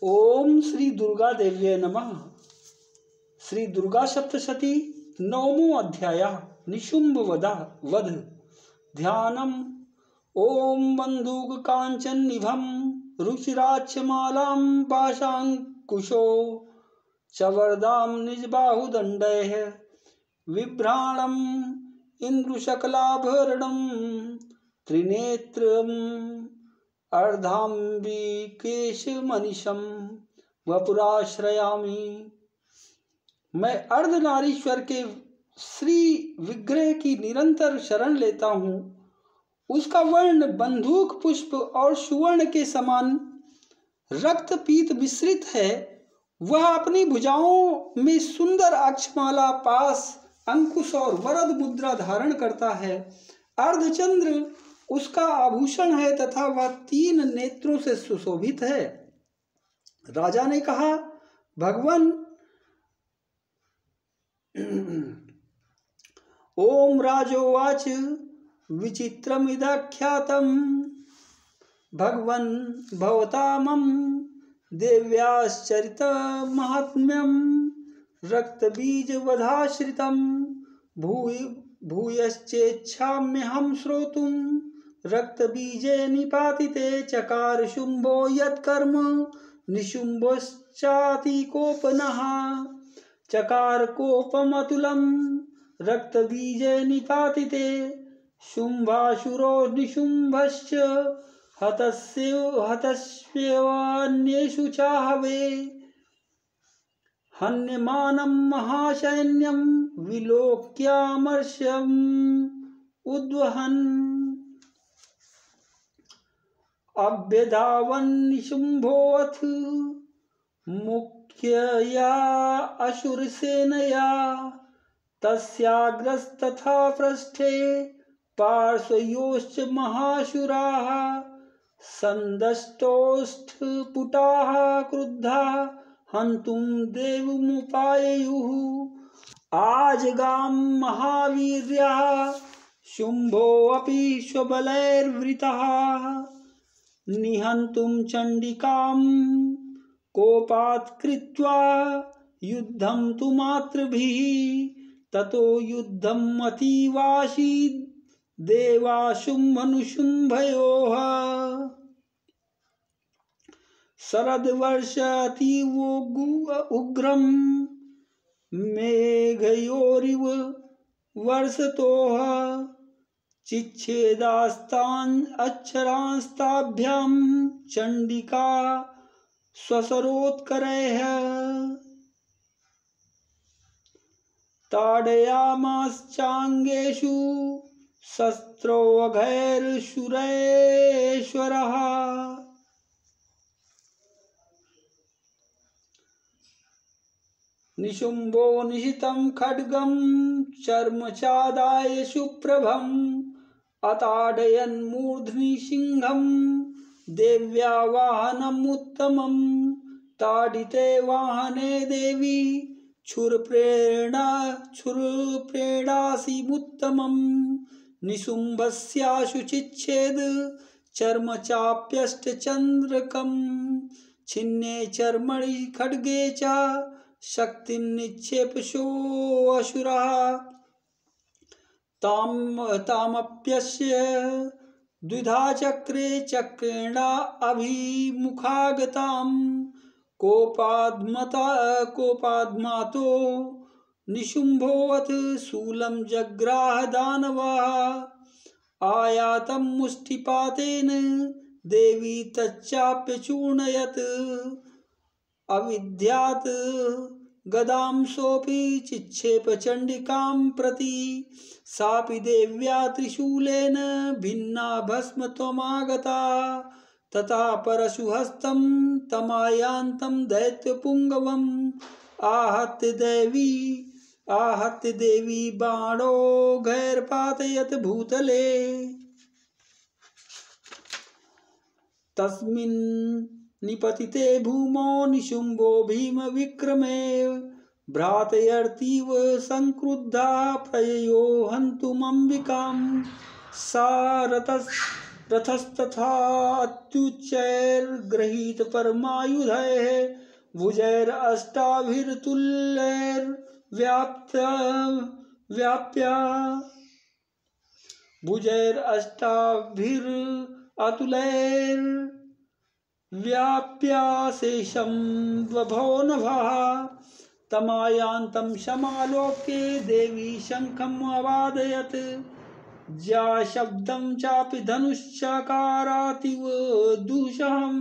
ओम श्री दुर्गा देव्ये नमः। श्री दुर्गा सप्तशती नवमो अध्याय निशुंभ वध। ध्यानम। ओम बंदूक कांचन निभम रुचिराक्षमालां पाशांकुशो चवर्दाम निजबाहुदंडैः विभ्राणम इंद्रुशकलाभरणम त्रिनेत्रम अर्धाम्बिकेशमनिशं वपुराश्रयामि। मैं अर्धनारीश्वर के श्री विग्रह की निरंतर शरण लेता हूँ। उसका वर्ण बंदूक पुष्प और सुवर्ण के समान रक्त पीत मिश्रित है। वह अपनी भुजाओं में सुंदर अक्षमाला, पास, अंकुश और वरद मुद्रा धारण करता है। अर्धचंद्र उसका आभूषण है तथा वह 3 नेत्रों से सुशोभित है। राजा ने कहा, भगवान, ओम राजोवाच विचित्रमिदाख्यातम् भगवन् भवतामं देव्याश्चरितमाहात्म्यं रक्तबीजवधाश्रितं भूयश्चेच्छाम्यहं श्रोतुं। रक्तबीजे निपातिते चकार शुंभो यत्कर्म निशुंभश्चातिकोपनः चकार कोपमतुलं। रक्तबीजे निपातिते शुंभासुरो निशुंभश्च हतस्येवान्येषु चाहवे। हन्यमानं महासैन्यं विलोक्यामर्षम् उद्वहन् अभ्यधावन्निशुंभोऽथ मुख्यया असुरसेनया तस्याग्रस्तथा पृष्ठे पार्श्वयोश्च महासुराः सन्दष्टोष्ठपुटाः क्रुद्धा हन्तुं देवमुपाययुः। आजगाम महावीर्यः शुंभोऽपि स्वबलैर्वृतः निहन्तुं चण्डिकां कोपात् कृत्वा युद्धं तु मातृभिः। ततो युद्धम् अतीवासीद् देवाशुम्भनुशुम्भयोः। शरद्वर्ष अतीवोग्रं मेघयोरिव वर्षतोः चिच्छेदास्तान् अक्षरांस्ताभ्यां चण्डिका स्वसरोत्करैः ताडयामाश्चाङ्गेषु शस्त्रोऽघैर्शूरैश्वरः। निशुंभो निशितं खड्गं चर्मचादाय सुप्रभम् अताडयन्मूर्ध्नि सिंहं देव्या वाहनमुत्तमं। ताडिते वाहने देवी क्षुरप्रेणासिमुत्तमं। निशुंभस्याशु चिच्छेद चर्मचाप्यष्टचन्द्रकं। छिन्ने चर्मणि खड्गे च शक्तिं निक्षेपशोऽसुरः। तामप्यस्य द्विधा चक्रे चक्रेणा अभिमुखागताम्। कोपाद्मातो निशुंभोऽथ शूलं जग्राह दानवः। आयातं मुष्टिपातेन देवी तच्चाप्यचूर्णयत्। अविद्यात् गदां सोऽपि चिक्षेप चण्डिकां प्रति। सापि देव्या त्रिशूलेन भिन्ना भस्मत्वमागता। तथा परशुहस्तं तमायान्तं दैत्यपुङ्गवम् आहत्य देवी बाणो गैर्पातयत् भूतले। तस्मिन् निपतिते भूमौ निशुंभो भीमविक्रमे। भ्रातयर्तीव संक्रुद्धा प्रययो हन्तुमम्बिकां। सा रथस्तथात्युच्चैर्गृहीत परमायुधैः भुजैरष्टाभिर्तुल्यैर्व्याप्य भुजैरष्टाभिरतुलैर्व्याप्याशेषं बभो नभः तमायान्तं समालोक्य देवी शङ्खम् अवादयत् ज्या शब्दं चापि धनुश्चकारातिव दुःसहं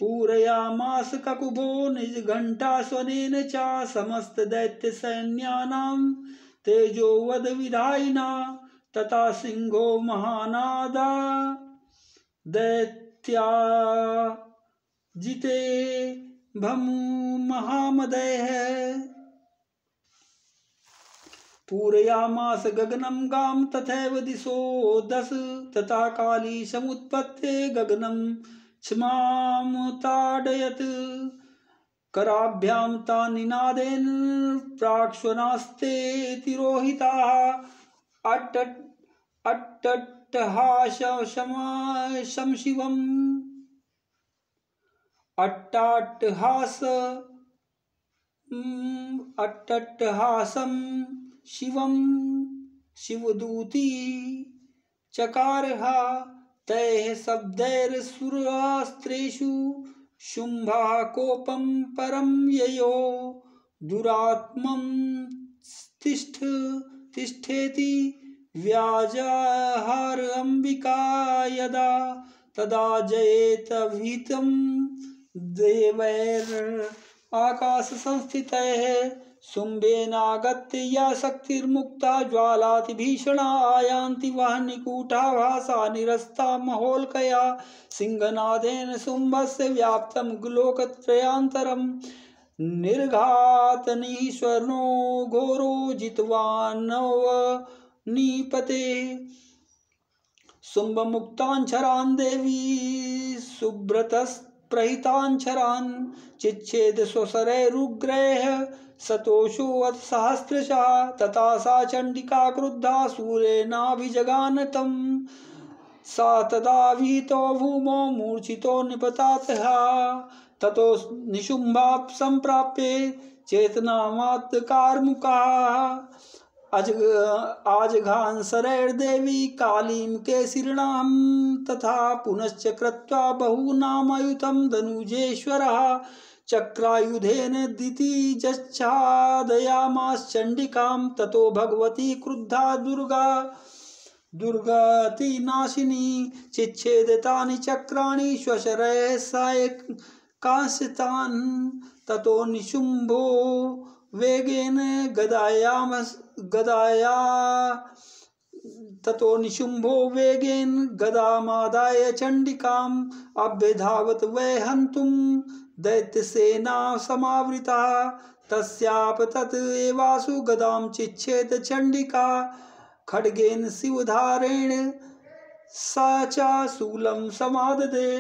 पूरयामास ककुभो निजघण्टास्वनेन च समस्तदैत्यसैन्यानां तेजोवद्विधायिना तथा सिंहो महानादा दैत्या जिते भमु महामदयः पूरयामास गगनं गां तथैव दिशो दश तथा काली समुत्पत्ते गगनं क्षमामुताडयत् कराभ्यां तानिनादेन प्राक्ष्वनास्ते तिरोहिताः अट्टट्टहासं शिवम् अट्टट्टहासं शिवं शिवदूती चकारः तैः शब्दैरसुरास्त्रेषु शुम्भः कोपं परं ययो दुरात्मं तिष्ठेति व्याजहार अंबिका यदा तदा जयेतभीतं देवैराकाश संस्थितैः शुम्भेनागत्य या शक्तिर्मुक्ता ज्वालातिभीषणा आयान्ति वाहनिकूटाभासा निरस्ता महोल्कया सिंहनादेन शुम्भस्य व्याप्तं लोकत्रयान्तरं निर्घातनीश्वरो घोरो जित्वान्नवनीपते शुम्भमुक्ताञ्छरान् देवी सुब्रतस्प्रहिताञ्छरान् चिच्छेद स्वशरैरुग्रैः सतोषोऽथ सहस्रशः तथा सा चण्डिका क्रुद्धा सूरेणाभिजगान तं सा तदा विहितो भूमौ मूर्छितो निपतातः ततो निशुम्भा सम्प्राप्य चेतनामात्कारमुकाः आजघान शरैर्देवी कालीं केसरिणां तथा पुनश्च कृत्वा बहुनामायुतं धनुजेश्वरः चक्रायुधेन दितिजच्छादयामाश्चण्डिकां ततो भगवती क्रुद्धा दुर्गतिनाशिनी चिच्छेदितानि चक्राणि स्वशरैः सायकांसितान् ततो निशुम्भो वेगेन गदामादाय चण्डिकाम् अभ्यधावत् वै हन्तुं दैत्यसेना समावृता तस्याप तत् एवासु गदां चिच्छेद चण्डिका खड्गेन शिवधारेण सा च शूलं समाददे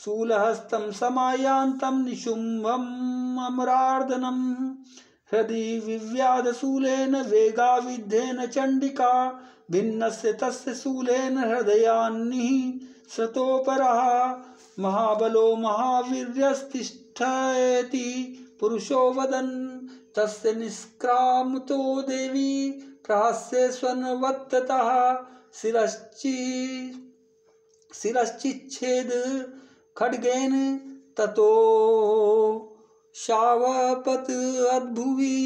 शूलहस्तं समायान्तं निशुम्भम् अमरार्दनम् हृदि विव्याधशूलेन वेगाविद्धेन चण्डिका भिन्नस्य तस्य शूलेन हृदयान्निःसृतोपरः महाबलो महावीर्यस्तिष्ठति पुरुषो वदन् तस्य निष्क्रामतो देवी प्रहस्य स्वनवत्ततः शिरश्चिच्छेद खड्गेन ततो शावपत् अद्भुवि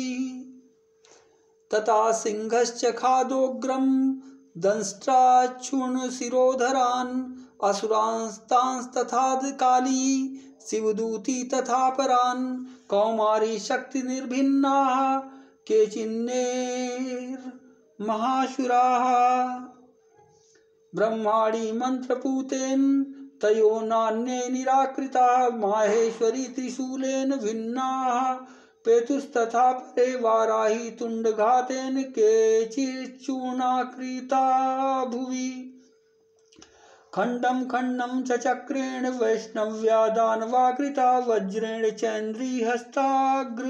तथा सिंहश्च खादोग्रं दंष्ट्राचूर्णशिरोधरान् असुरांस्तांस्तथा काली शिवदूती तथा परान् कौमारी शक्तिनिर्भिन्नाः केचिन्नेर्महासुराः ब्रह्माणि मन्त्रपूतेन तयो नान्ये निराकृताः माहेश्वरी त्रिशूलेन भिन्नाः पेतुस्तथा परे वाराही तुण्डघातेन केचिच्चूर्णाकृता भुवि खण्डं खण्डं च चक्रेण वैष्णव्या दानवाकृता वज्रेण चैन्द्रीहस्ताग्र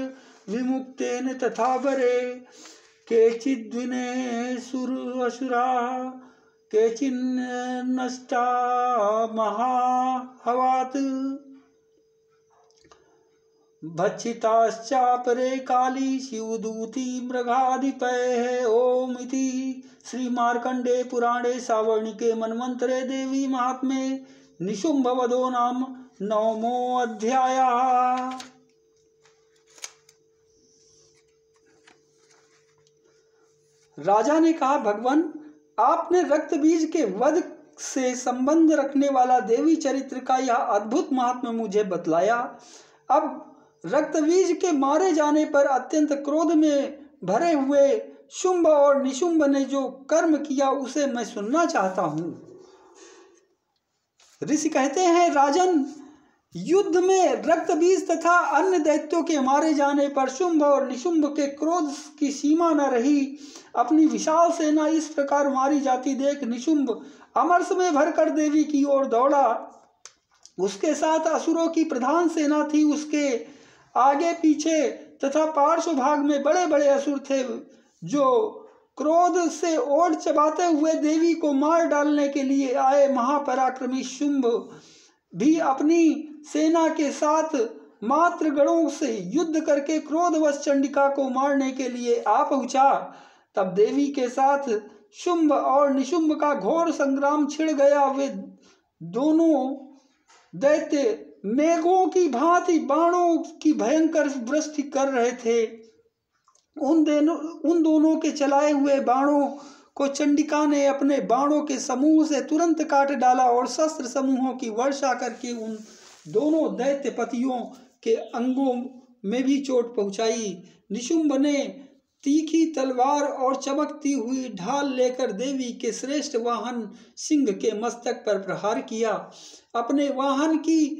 विमुक्तेन तथा परे केचिद्विने सुराः केचिन् नष्टा महाहवात् भक्षिताश्चापरे काली शिवदूती मृगाधिपैः। ओम इति श्री मार्कंडे पुराणे सावर्णिके मन्वन्तरे देवी महात्म्ये निशुम्भवधो नाम 9वां अध्यायः। राजा ने कहा, भगवान, आपने रक्त बीज के वध से संबंध रखने वाला देवी चरित्र का यह अद्भुत महात्म्य मुझे बतलाया। अब रक्तबीज के मारे जाने पर अत्यंत क्रोध में भरे हुए शुंभ और निशुंभ ने जो कर्म किया उसे मैं सुनना चाहता हूं। ऋषि कहते हैं, राजन, युद्ध में रक्तबीज तथा अन्य दैत्यों के मारे जाने पर शुंभ और निशुंभ के क्रोध की सीमा न रही। अपनी विशाल सेना इस प्रकार मारी जाती देख निशुंभ अमरस में भरकर देवी की ओर दौड़ा। उसके साथ असुरों की प्रधान सेना थी। उसके आगे पीछे तथा पार्श्व भाग में बड़े बड़े असुर थे, जो क्रोध से ओट चबाते हुए देवी को मार डालने के लिए आए। महापराक्रमी शुंभ भी अपनी सेना के साथ मात्र गणों से युद्ध करके क्रोधवश चंडिका को मारने के लिए आ पहुंचा। तब देवी के साथ शुंभ और निशुंभ का घोर संग्राम छिड़ गया। वे दोनों दैत्य मेघों की भांति बाणों की भयंकर वृष्टि कर रहे थे। उन दोनों के चलाए हुए बाणों को चंडिका ने अपने बाणों के समूह से तुरंत काट डाला और शस्त्र समूहों की वर्षा करके उन दोनों दैत्यपतियों के अंगों में भी चोट पहुंचाई। निशुंभ ने तीखी तलवार और चमकती हुई ढाल लेकर देवी के श्रेष्ठ वाहन सिंह के मस्तक पर प्रहार किया। अपने वाहन को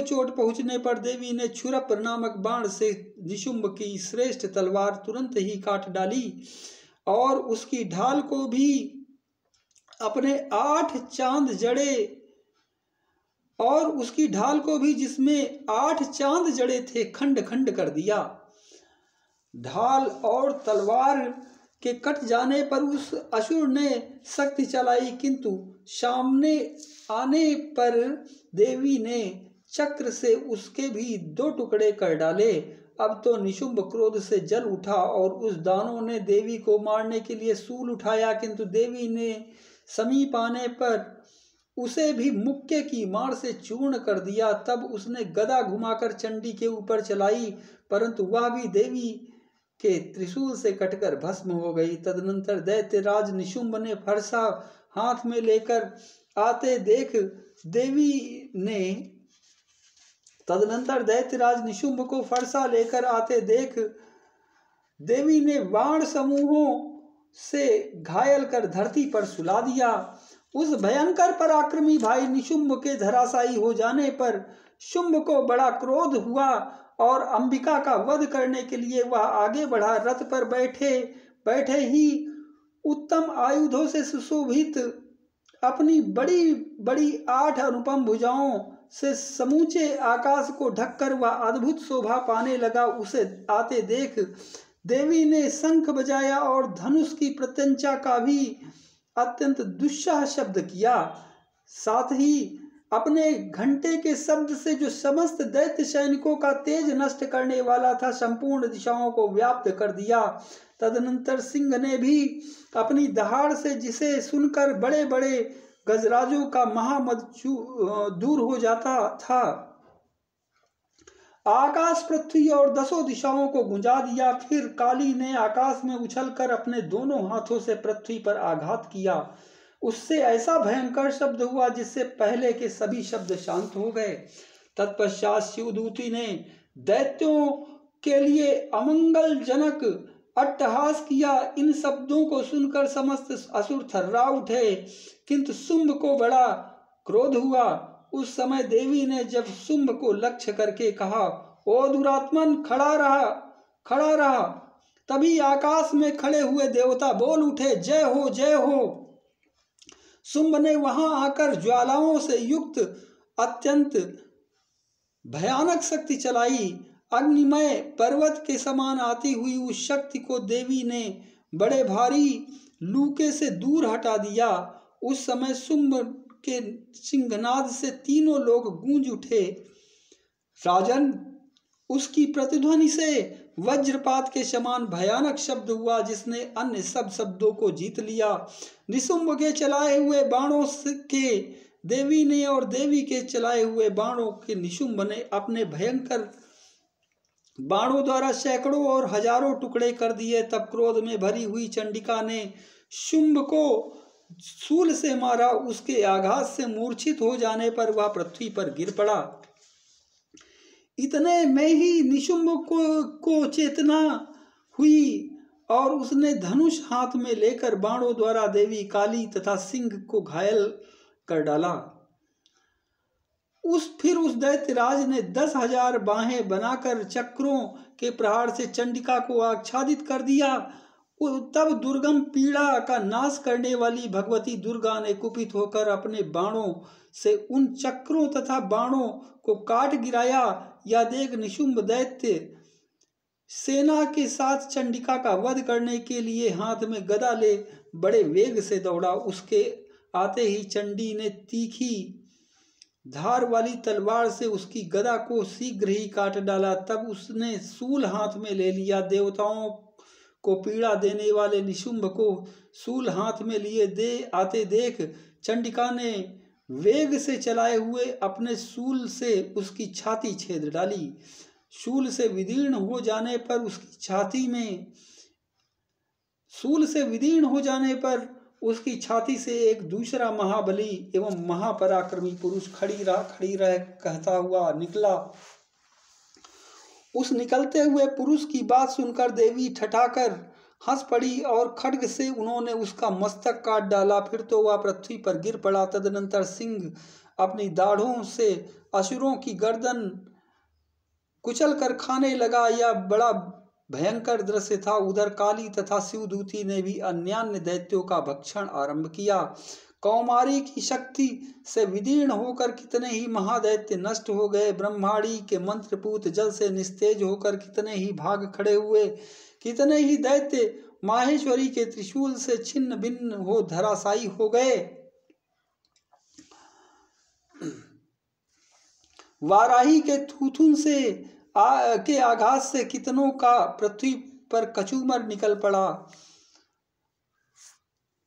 चोट पहुंचने पर देवी ने छुरप नामक बाण से निशुंभ की श्रेष्ठ तलवार तुरंत ही काट डाली और उसकी ढाल को भी अपने 8 चांद जिसमें 8 चांद जड़े थे खंड खंड कर दिया। ढाल और तलवार के कट जाने पर उस असुर ने शक्ति चलाई, किंतु सामने आने पर देवी ने चक्र से उसके भी 2 टुकड़े कर डाले। अब तो निशुंभ क्रोध से जल उठा और उस दानव ने देवी को मारने के लिए सूल उठाया, किंतु देवी ने समीप आने पर उसे भी मुक्के की मार से चूर्ण कर दिया। तब उसने गदा घुमाकर चंडी के ऊपर चलाई, परंतु वह भी देवी के त्रिशूल से कटकर भस्म हो गई। तदनंतर दैत्यराज निशुंभ ने फरसा हाथ में लेकर आते देख देवी ने बाण समूहों से घायल कर धरती पर सुला दिया। उस भयंकर पराक्रमी भाई निशुंभ के धराशायी हो जाने पर शुंभ को बड़ा क्रोध हुआ और अंबिका का वध करने के लिए वह आगे बढ़ा। रथ पर बैठे ही उत्तम आयुधों से सुशोभित अपनी बड़ी बड़ी 8 अनुपम भुजाओं से समूचे आकाश को ढककर वह अद्भुत शोभा पाने लगा। उसे आते देख देवी ने शंख बजाया और धनुष की प्रत्यंचा का भी अत्यंत दुस्सह शब्द किया। साथ ही अपने घंटे के शब्द से जो समस्त दैत्य सैनिकों का तेज नष्ट करने वाला था, संपूर्ण दिशाओं को व्याप्त कर दिया। तदनंतर सिंह ने भी अपनी दहाड़ से, जिसे सुनकर बड़े बड़े गजराजों का महामद दूर हो जाता था, आकाश पृथ्वी और 10 दिशाओं को गुंजा दिया। फिर काली ने आकाश में उछलकर अपने दोनों हाथों से पृथ्वी पर आघात किया। उससे ऐसा भयंकर शब्द हुआ जिससे पहले के सभी शब्द शांत हो गए। तत्पश्चात शिवदूती ने दैत्यों के लिए अमंगलजनक अट्टहास किया। इन शब्दों को सुनकर समस्त असुर थर्रा उठे, किंतु शुंभ को बड़ा क्रोध हुआ। उस समय देवी ने जब शुंभ को लक्ष्य करके कहा, ओ दुरात्मन, खड़ा रहा। तभी आकाश में खड़े हुए देवता बोल उठे, जय हो, जय हो। शुंभ ने वहां आकर ज्वालाओं से युक्त अत्यंत भयानक शक्ति चलाई। अग्निमय पर्वत के समान आती हुई उस शक्ति को देवी ने बड़े भारी लूके से दूर हटा दिया। उस समय शुंभ के सिंहनाद से तीनों लोग गूंज उठे। राजन, उसकी प्रतिध्वनि से वज्रपात के समान भयानक शब्द हुआ जिसने अन्य सब शब्दों को जीत लिया। निशुंभ के चलाए हुए बाणों के देवी ने और देवी के चलाए हुए बाणों के निशुंभ ने अपने भयंकर बाणों द्वारा सैकड़ों और हजारों टुकड़े कर दिए। तब क्रोध में भरी हुई चंडिका ने शुंभ को शूल से मारा। उसके आघात से मूर्छित हो जाने पर वह पृथ्वी पर गिर पड़ा। इतने में ही निशुंभ को चेतना हुई और उसने धनुष हाथ में लेकर बाणों द्वारा देवी काली तथा सिंह को घायल कर डाला। फिर उस दैत्यराज ने 10,000 बाहें बनाकर चक्रों के प्रहार से चंडिका को आच्छादित कर दिया। तब दुर्गम पीड़ा का नाश करने वाली भगवती दुर्गा ने कुपित होकर अपने बाणों से उन चक्रों तथा बाणों को काट गिराया। यह देख निशुंभ दैत्य सेना के साथ चंडिका का वध करने के लिए हाथ में गदा ले बड़े वेग से दौड़ा। उसके आते ही चंडी ने तीखी धार वाली तलवार से उसकी गदा को शीघ्र ही काट डाला। तब उसने शूल हाथ में ले लिया। देवताओं को पीड़ा देने वाले निशुंभ को शूल हाथ में लिए आते देख चंडिका ने वेग से चलाए हुए अपने शूल से उसकी छाती छेद डाली। शूल से विदीर्ण हो जाने पर उसकी छाती से एक दूसरा महाबली एवं महापराक्रमी पुरुष खड़ी रह कहता हुआ निकला। उस निकलते हुए पुरुष की बात सुनकर देवी ठठाकर हंस पड़ी और खड्ग से उन्होंने उसका मस्तक काट डाला। फिर तो वह पृथ्वी पर गिर पड़ा। तदनंतर सिंह अपनी दाढ़ों से असुरों की गर्दन कुचल कर खाने लगा। यह बड़ा भयंकर दृश्य था। उधर काली तथा शिवदूती ने भी अन्यान्य दैत्यों का भक्षण आरंभ किया। कौमारी की शक्ति से विदीर्ण होकर कितने ही महादैत्य नष्ट हो गए। ब्रह्माणी के मंत्रपूत जल से निस्तेज होकर कितने ही भाग खड़े हुए। कितने ही दैत्य माहेश्वरी के त्रिशूल से छिन्न भिन्न हो धराशायी हो गए। वाराही के थूथुन के आघात से कितनों का पृथ्वी पर कचूमर निकल पड़ा।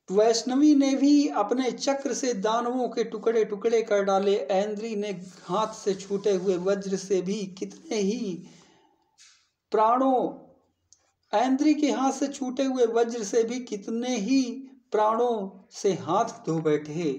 वैष्णवी ने भी अपने चक्र से दानवों के टुकड़े टुकड़े कर डाले। ऐन्द्री ने हाथ से छूटे हुए वज्र से भी कितने ही प्राणों से हाथ धो बैठे।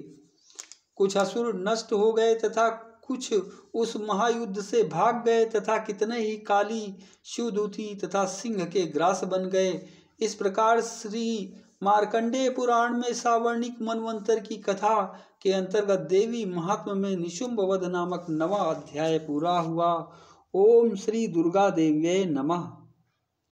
कुछ असुर नष्ट हो गए तथा कुछ उस महायुद्ध से भाग गए तथा कितने ही काली शिवदूती तथा सिंह के ग्रास बन गए। इस प्रकार श्री मार्कंडेय पुराण में सावर्णिक मनवंतर की कथा के अंतर्गत देवी महात्म्य में निशुंभ वध नामक 9वां अध्याय पूरा हुआ। ओम श्री दुर्गा देव्यै नमः।